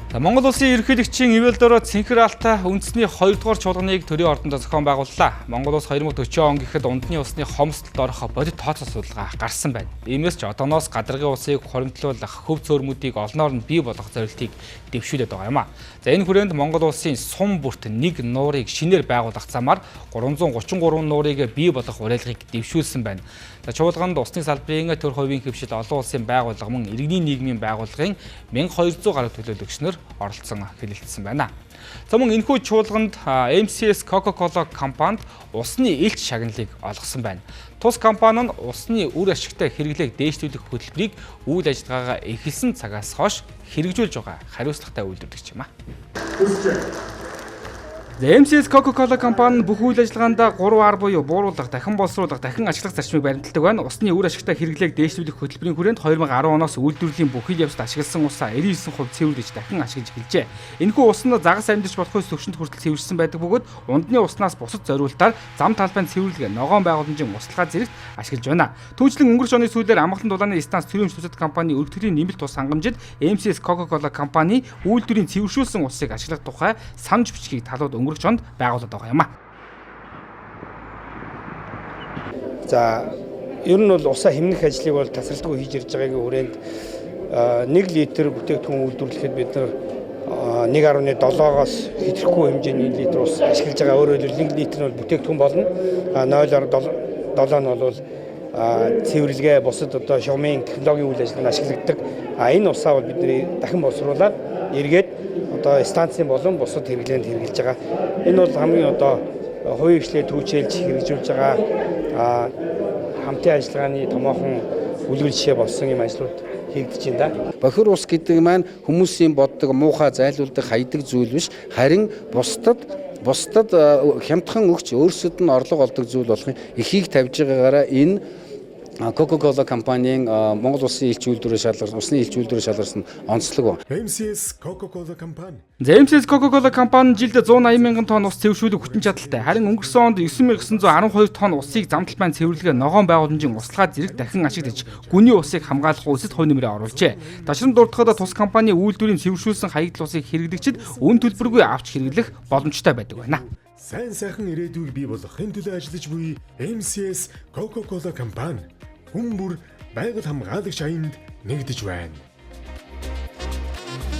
Монгол улсын ерөнхийлөгчийн ивэлдороо цэнхэр алтай үндэсний 2 дугаар чуулганыг төрийн ордонд зохион байгууллаа. Монгол улс 2040 он гэхэд унтны усны хомсдолд орох бодит тооцоо судалгаа гарсан байна. Иймээс ч одооноос гадаргын усыг хоримтлуулах хөв цөөрмүүдийг олноор нь бий болгох зорилтыг дэвшүүлээд байгаа юм а. За энэ хүрээнд Монгол улсын сум бүрт нэг нуурыг шинээр байгуулах замаар 333 нуурыг бий болгох уриалгыг дэвшүүлсэн байна. За чуулганд усны салбарын төр хувийн хөвшил олон улсын байгууллага мөн иргэний нийгмийн байгууллагын 1200 гаруй төлөөлөгч нар оролцсон хэлэлцсэн байна. За мөн энэхүү чуулганд MCS Coca-Cola компанид усны илт шагналыг олгосон байна. Тус компани нь усны үр ашигтай хэрэглээг дээшлүүлэх хөтөлбөрийг үйл ажиллагаагаа эхэлсэн цагаас хойш хэрэгжүүлж байгаа хариуцлагатай үйлдвэрлэгч юм а. MCS Coca-Cola компани бүх үйл ажиллагаанд 3R буюу бууруулах, дахин боловсруулах, дахин ажиллах зарчмыг баримталдаг байна. Усны үр ашигтай хэрэглээг дээшлүүлэх хөтөлбөрийн хүрээнд 2010 оноос үйлдвэрлэлийн бүхий явцад ашигласан усаа 99% цэвэрлэж дахин ашиглаж эхэлжээ. Энэхүү ус нь загас амьдарч болохын төвшөнд хүртэл цэвэрсэн байдаг бөгөөд ундны уснаас бусад зориултаар зам талбайн цэвэрлэгээ ногоон байгууламжийн услахаа зэрэгт ашиглаж байна. Түүнчлэн өнгөрч оны сүүлээр амгалан дулааны станц төрийн бусад компани өргөтгөлийн нэмэлт ус хангамжид MCS Coca-Cola компани үйлдвэрийн цэвэршүүлсэн усыг ашиглах тухай санамж бичгийг талууд өнгөрч онд байгуулад байгаа юм а. За ер нь бол усаа хэмнэх ажлыг бол тасралтгүй хийж ирж байгаагийн хүрээнд 1 литр бүтээгдэхүүн үйлдвэрлэхэд бид нар 1.7-оос хэтрэхгүй хэмжээний литр ус ашиглаж байгаа. Өөрөөр хэлбэл 1 литр нь бүтээгдэхүүн болно. 0.7 нь бол цэвэрлэгээ бусад одоо шугамын технологийн үйл ажиллагаанд ашиглагддаг. Энэ усаа бол бидний дахин боловсруулаад эргээд одоо станцын болон бусад хэрэглээнд хэрэгжилж байгаа. Энэ бол хамгийн одоо хувийн хвшлээ түүчээлж хэрэгжүүлж байгаа хамтын ажиллагааны томоохон үлгэр жишээ болсон юм ажлууд хийгдэж байна. Бохир ус гэдэг маань хүмүүсийн боддог муухай зайлуулдаг хайдаг зүйл биш, харин бусдад хямдхан өгч өөрсдөд нь орлого олдог зүйл болохын эхийг тавьж байгаагаараа энэ Coca-Cola компанийн Монгол улсын элч үйлдвэрээр шалгарсан, усны элч үйлдвэрээр шалгарсан онцлог ба. MCS Coca-Cola компани. MCS Coca-Cola компани жилд 180 мянган тонн ус цэвэршүүлэх хүчин чадалтай. Харин өнгөрсөн онд 9912 тонн усыг зам талбайн цэвэрлэгээ ногоон байгууламжийн услахаа зэрэг дахин ашиглаж гүний усыг хамгаалах улсад хувь нэмрээ оруулжээ. Ташрам дуртахад тус компани үйлдвэрийн цэвэршүүлсэн хаягдл усыг хэрэглэгчид үн төлбөргүй авч хэрэглэх боломжтой байдаг байна. Сайн сайхан ирээдүйг бий болгохын төлөө ажиллаж буй MCS Coca-Cola компани хүн бүр байгаль хамгаалагч аянд нэгдэж байна.